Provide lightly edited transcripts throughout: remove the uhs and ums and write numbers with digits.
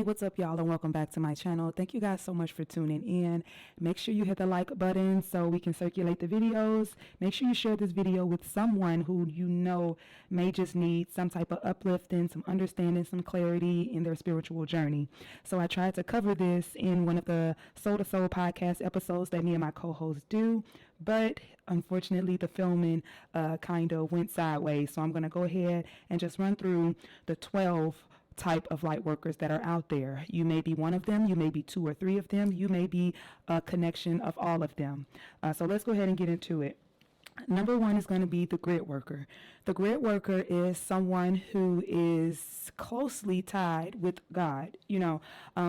Hey, what's up, y'all, and welcome back to my channel. Thank you guys so much for tuning in. Make sure you hit the like button so we can circulate the videos. Make sure you share this video with someone who you know may just need some type of uplifting, some understanding, some clarity in their spiritual journey. So I tried to cover this in one of the Soul to Soul podcast episodes that me and my co-host do, but unfortunately the filming kind of went sideways. So I'm going to go ahead and just run through the 12 type of light workers that are out there. You may be one of them, you may be two or three of them, you may be a connection of all of them. So let's go ahead and get into it. Number one is going to be the grid worker. The grid worker is someone who is closely tied with God,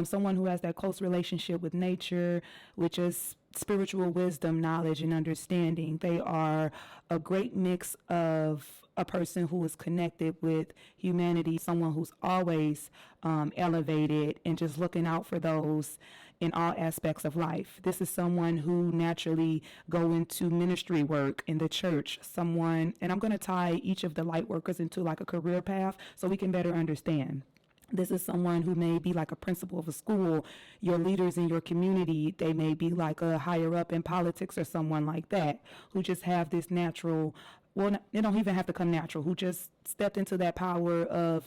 someone who has that close relationship with nature, which is spiritual wisdom, knowledge, and understanding. They are a great mix of a person who is connected with humanity, someone who's always elevated and just looking out for those in all aspects of life. This is someone who naturally go into ministry work in the church, and I'm going to tie each of the light workers into like a career path so we can better understand. This is someone who may be like a principal of a school, your leaders in your community. They may be like a higher up in politics or someone like that, who just have this natural, they don't even have to come natural, who just stepped into that power of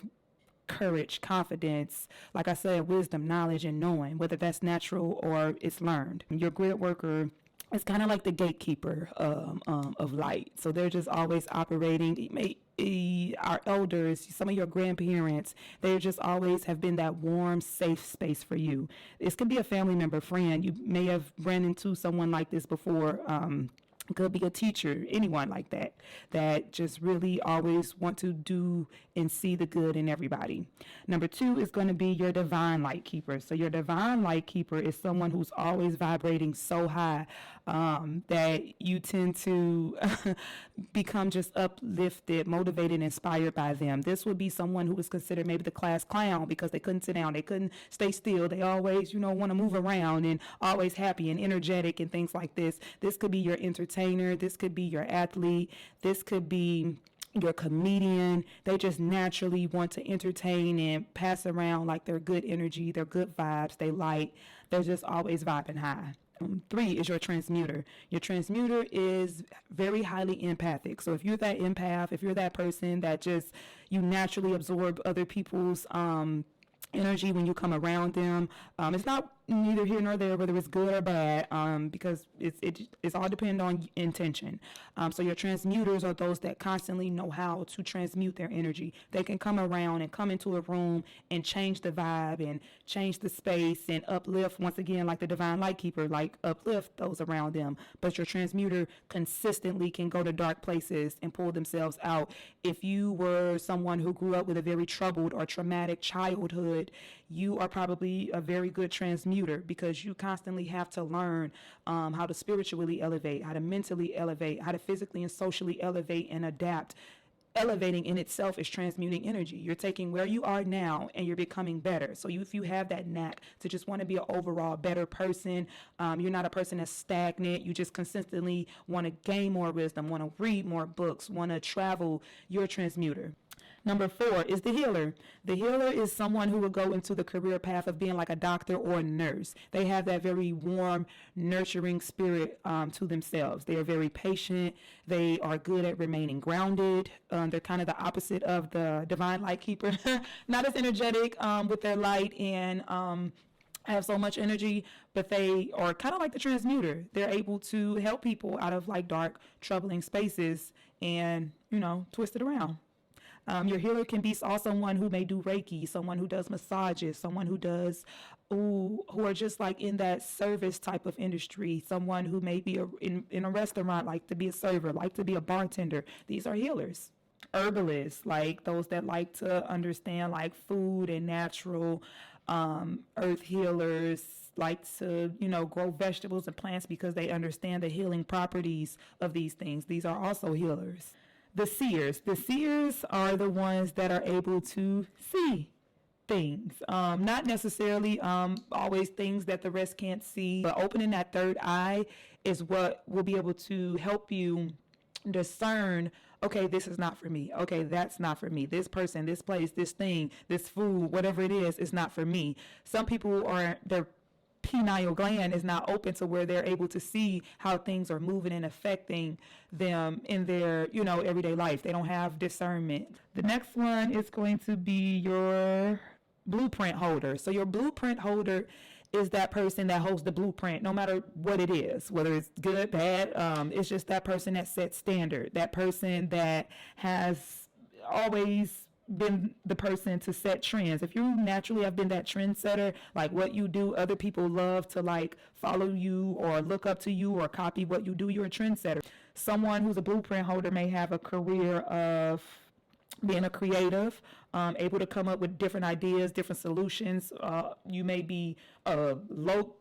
courage, confidence, like I said, wisdom, knowledge, and knowing, whether that's natural or it's learned. Your grid worker is kind of like the gatekeeper of light. So they're just always operating. Our elders, some of your grandparents, they just always have been that warm, safe space for you. This could be a family member, friend. You may have ran into someone like this before. It could be a teacher, anyone like that just really always want to do and see the good in everybody. Number two is going to be your divine light keeper. So your divine light keeper is someone who's always vibrating so high that you tend to become just uplifted, motivated, inspired by them. This would be someone who is considered maybe the class clown because they couldn't sit down, they couldn't stay still, they always, want to move around and always happy and energetic and things like this. This could be your entertainer, this could be your athlete, this could be your comedian. They just naturally want to entertain and pass around like their good energy, their good vibes, they light. They're just always vibing high. Three is your transmuter. Your transmuter is very highly empathic. So if you're that empath, if you're that person that just, you naturally absorb other people's energy when you come around them, it's not neither here nor there whether it's good or bad, because it's all dependent on intention. So your transmuters are those that constantly know how to transmute their energy. They can come around and come into a room and change the vibe and change the space and uplift, once again, like the divine light keeper, like uplift those around them. But your transmuter consistently can go to dark places and pull themselves out. If you were someone who grew up with a very troubled or traumatic childhood, you are probably a very good transmuter, because you constantly have to learn how to spiritually elevate, how to mentally elevate, how to physically and socially elevate and adapt. Elevating in itself is transmuting energy. You're taking where you are now and you're becoming better. So if you have that knack to just want to be an overall better person, you're not a person that's stagnant. You just consistently want to gain more wisdom, want to read more books, want to travel. You're a transmuter. Number four is the healer. The healer is someone who will go into the career path of being like a doctor or a nurse. They have that very warm, nurturing spirit to themselves. They are very patient. They are good at remaining grounded. They're kind of the opposite of the divine light keeper. Not as energetic with their light and have so much energy, but they are kind of like the transmuter. They're able to help people out of like dark, troubling spaces and, twist it around. Your healer can be also someone who may do Reiki, someone who does massages, someone who does, who are just like in that service type of industry, someone who may be in a restaurant, like to be a server, like to be a bartender. These are healers. Herbalists, like those that like to understand like food and natural, earth healers, like to, grow vegetables and plants because they understand the healing properties of these things. These are also healers. The seers. The seers are the ones that are able to see things. Not necessarily always things that the rest can't see, but opening that third eye is what will be able to help you discern okay, this is not for me. Okay, that's not for me. This person, this place, this thing, this food, whatever it is not for me. Some people are, their pineal gland is not open to where they're able to see how things are moving and affecting them in their, everyday life. They don't have discernment. The next one is going to be your blueprint holder. So your blueprint holder is that person that holds the blueprint, no matter what it is, whether it's good, bad. It's just that person that sets standard, that person that has always been the person to set trends. If you naturally have been that trendsetter, like what you do, other people love to like follow you or look up to you or copy what you do. You're a trendsetter. Someone who's a blueprint holder may have a career of being a creative, able to come up with different ideas, different solutions. You may be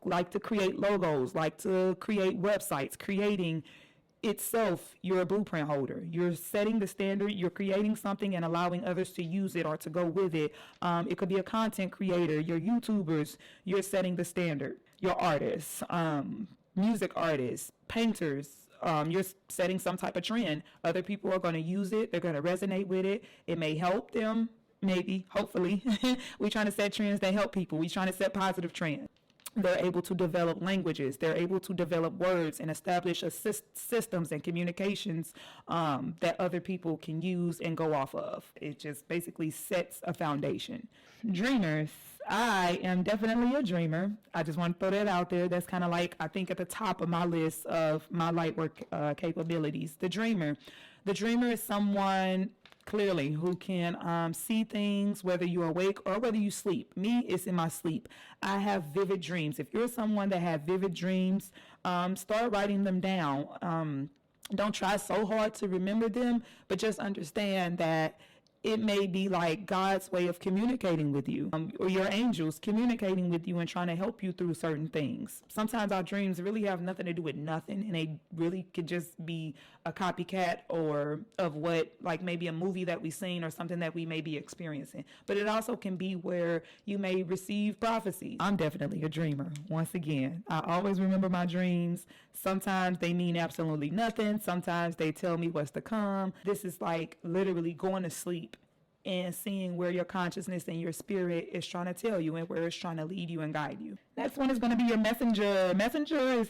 like to create logos, like to create websites, creating itself. You're a blueprint holder. You're setting the standard. You're creating something and allowing others to use it or to go with it. It could be a content creator. Your YouTubers. You're setting the standard. Your artists, music artists, painters. You're setting some type of trend. Other people are going to use it. They're going to resonate with it. It may help them, maybe, hopefully. We're trying to set trends that help people. We're trying to set positive trends. They're able to develop languages. They're able to develop words and establish systems and communications that other people can use and go off of. It just basically sets a foundation. Dreamers. I am definitely a dreamer. I just want to throw that out there. That's kind of like, I think, at the top of my list of my lightwork capabilities. The dreamer. The dreamer is someone clearly who can see things whether you're awake or whether you sleep. Me, it's in my sleep. I have vivid dreams. If you're someone that have vivid dreams, start writing them down. Don't try so hard to remember them, but just understand that it may be like God's way of communicating with you, or your angels communicating with you and trying to help you through certain things. Sometimes our dreams really have nothing to do with nothing, and they really could just be a copycat or of what, like maybe a movie that we've seen or something that we may be experiencing. But it also can be where you may receive prophecy. I'm definitely a dreamer. Once again, I always remember my dreams. Sometimes they mean absolutely nothing. Sometimes they tell me what's to come. This is like literally going to sleep and seeing where your consciousness and your spirit is trying to tell you and where it's trying to lead you and guide you. Next one is going to be your messenger. Messenger is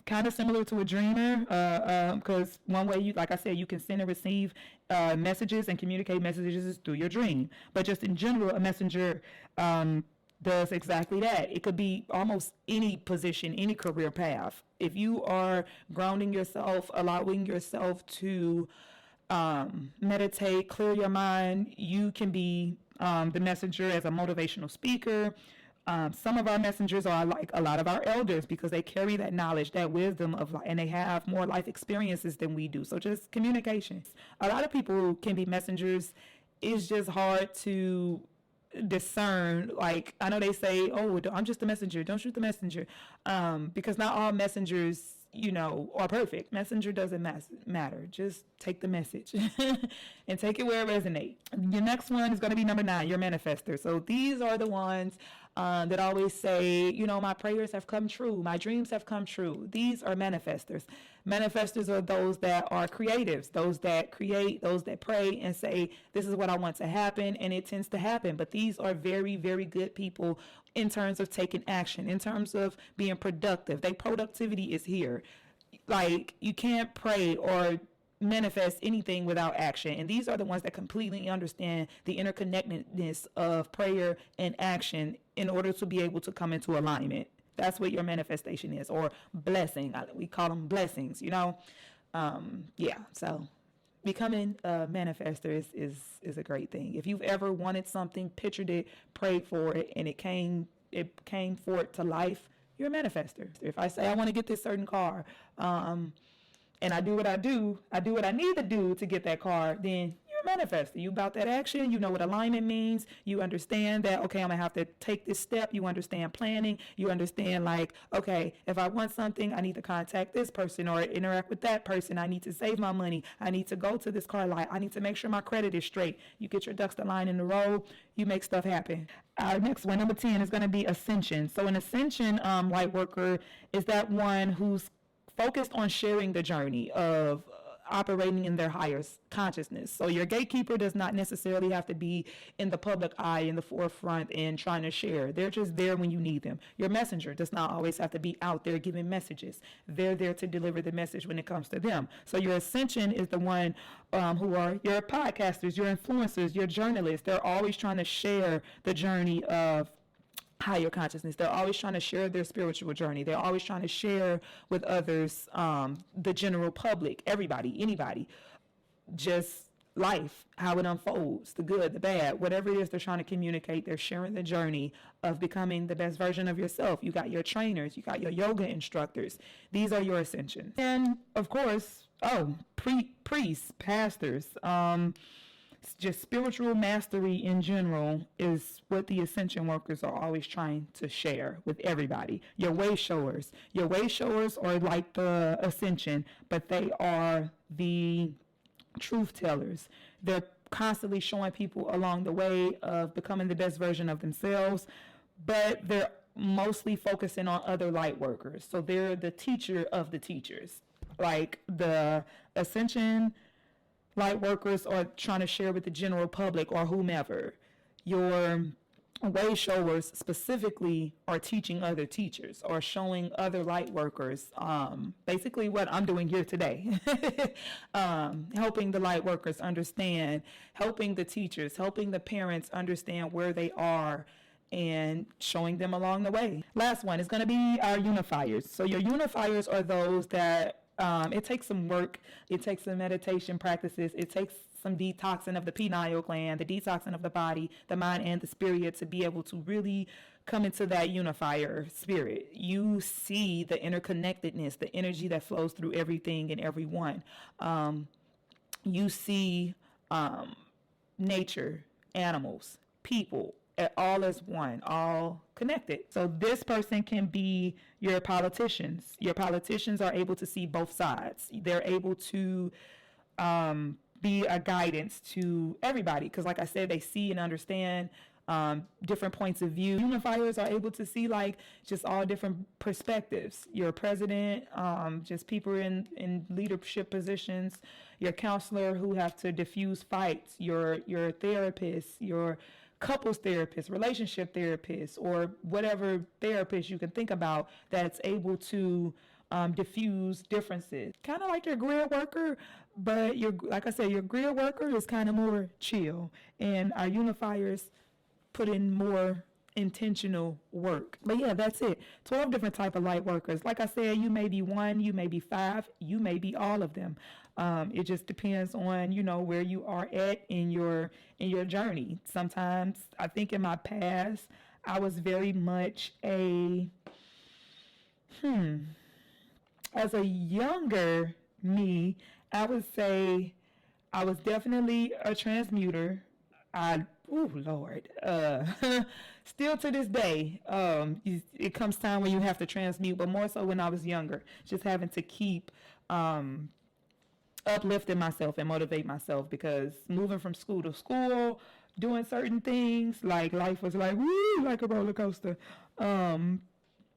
kind of similar to a dreamer because one way, like I said, you can send and receive messages and communicate messages through your dream. But just in general, a messenger does exactly that. It could be almost any position, any career path. If you are grounding yourself, allowing yourself to meditate, clear your mind, you can be the messenger as a motivational speaker. Some of our messengers are like a lot of our elders because they carry that knowledge, that wisdom of life, and they have more life experiences than we do. So just communication. A lot of people can be messengers. It's just hard to discern. Like, I know they say, oh, I'm just a messenger, don't shoot the messenger, because not all messengers are perfect. Messenger doesn't matter. Just take the message and take it where it resonates. Your next one is going to be number 9, your manifester. So these are the ones that always say, my prayers have come true. My dreams have come true. These are manifestors. Manifestors are those that are creatives, those that create, those that pray and say, this is what I want to happen, and it tends to happen. But these are very, very good people in terms of taking action, in terms of being productive. Their productivity is here. Like, you can't pray or manifest anything without action. And these are the ones that completely understand the interconnectedness of prayer and action in order to be able to come into alignment. That's what your manifestation is, or blessing. We call them blessings, so becoming a manifester is a great thing. If you've ever wanted something, pictured it, prayed for it, and it came forth to life, you're a manifester. If I say I want to get this certain car, and I do what I need to do to get that car, then you're a manifester. You about that action. You know what alignment means. You understand that, okay, I'm going to have to take this step. You understand planning. You understand, like, okay, if I want something, I need to contact this person or interact with that person. I need to save my money. I need to go to this car lot. I need to make sure my credit is straight. You get your ducks aligned in the row. You make stuff happen. Our next one, number 10, is going to be ascension. So an ascension light worker is that one who's focused on sharing the journey of operating in their higher consciousness. So your gatekeeper does not necessarily have to be in the public eye, in the forefront, and trying to share. They're just there when you need them. Your messenger does not always have to be out there giving messages. They're there to deliver the message when it comes to them. So your ascension is the one who are your podcasters, your influencers, your journalists. They're always trying to share the journey of higher consciousness. They're always trying to share their spiritual journey. They're always trying to share with others, the general public, everybody, anybody, just life, how it unfolds, the good, the bad, whatever it is they're trying to communicate. They're sharing the journey of becoming the best version of yourself. You got your trainers, you got your yoga instructors. These are your ascensions. And of course, priests, pastors, just spiritual mastery in general is what the ascension workers are always trying to share with everybody. Your way showers. Your way showers are like the ascension, but they are the truth tellers. They're constantly showing people along the way of becoming the best version of themselves, but they're mostly focusing on other light workers. So they're the teacher of the teachers. Like the ascension light workers are trying to share with the general public or whomever. Your way showers specifically are teaching other teachers or showing other light workers, basically what I'm doing here today, helping the light workers understand, helping the teachers, helping the parents understand where they are and showing them along the way. Last one is going to be our unifiers. So your unifiers are those that it takes some work, it takes some meditation practices, it takes some detoxing of the pineal gland, the detoxing of the body, the mind, and the spirit to be able to really come into that unifier spirit. You see the interconnectedness, the energy that flows through everything and everyone. You see nature, animals, people, all as one, all connected. So this person can be your politicians. Your politicians are able to see both sides. They're able to be a guidance to everybody because, like I said, they see and understand different points of view. Unifiers are able to see like just all different perspectives. Your president, just people in leadership positions, your counselor who have to diffuse fights, your therapist, your couples therapist, relationship therapist, or whatever therapist you can think about that's able to diffuse differences. Kind of like your grid worker, but like I said, your grid worker is kind of more chill, and our unifiers put in more intentional work. But yeah, that's it. 12 different type of light workers. Like I said, you may be one, you may be five, you may be all of them. It just depends on, where you are at in your journey. Sometimes I think in my past, I was very much as a younger me, I would say I was definitely a transmuter. Still to this day, it comes time when you have to transmute, but more so when I was younger, just having to keep uplifting myself and motivate myself, because moving from school to school, doing certain things, like life was like, woo, like a roller coaster.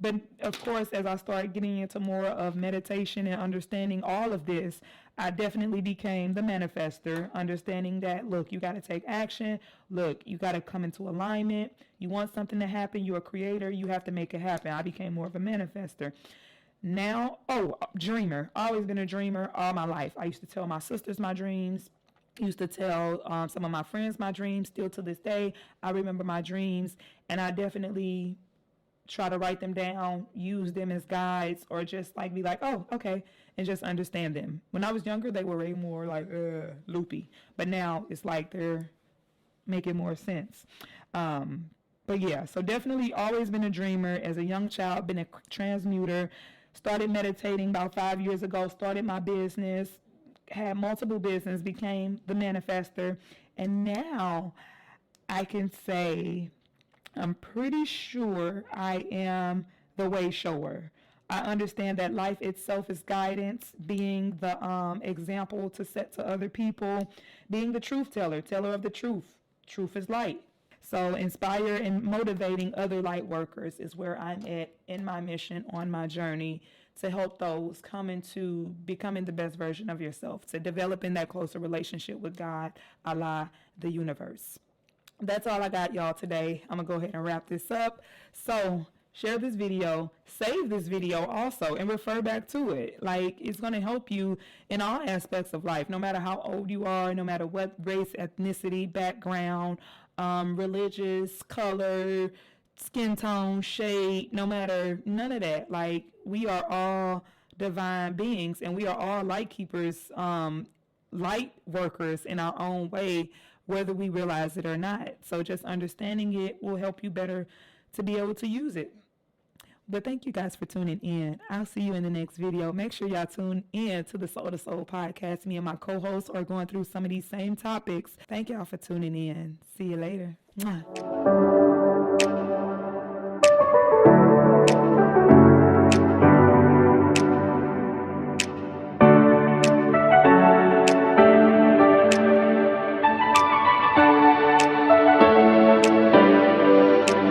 But of course, as I started getting into more of meditation and understanding all of this, I definitely became the manifester, understanding that, look, you got to take action. Look, you got to come into alignment. You want something to happen. You're a creator. You have to make it happen. I became more of a manifester. Now, dreamer. Always been a dreamer all my life. I used to tell my sisters my dreams. Used to tell some of my friends my dreams. Still to this day, I remember my dreams, and I definitely try to write them down, use them as guides, or just like be like, oh, okay, and just understand them. When I was younger, they were way more like loopy, but now it's like they're making more sense. But yeah, so definitely always been a dreamer. As a young child, been a transmuter. Started meditating about 5 years ago, started my business, had multiple business, became the manifester, and now I can say I'm pretty sure I am the way shower. I understand that life itself is guidance, being the example to set to other people, being the truth teller of the truth. Truth is light. So inspire and motivating other light workers is where I'm at in my mission on my journey to help those come into becoming the best version of yourself, to developing that closer relationship with God, Allah, the universe. That's all I got, y'all, today. I'm going to go ahead and wrap this up. So share this video, save this video also, and refer back to it. Like, it's going to help you in all aspects of life, no matter how old you are, no matter what race, ethnicity, background, religious, color, skin tone, shade, no matter none of that. Like, we are all divine beings, and we are all light keepers, light workers in our own way, whether we realize it or not. So just understanding it will help you better to be able to use it. But thank you guys for tuning in. I'll see you in the next video. Make sure y'all tune in to the Soul to Soul podcast. Me and my co-hosts are going through some of these same topics. Thank y'all for tuning in. See you later. Mwah.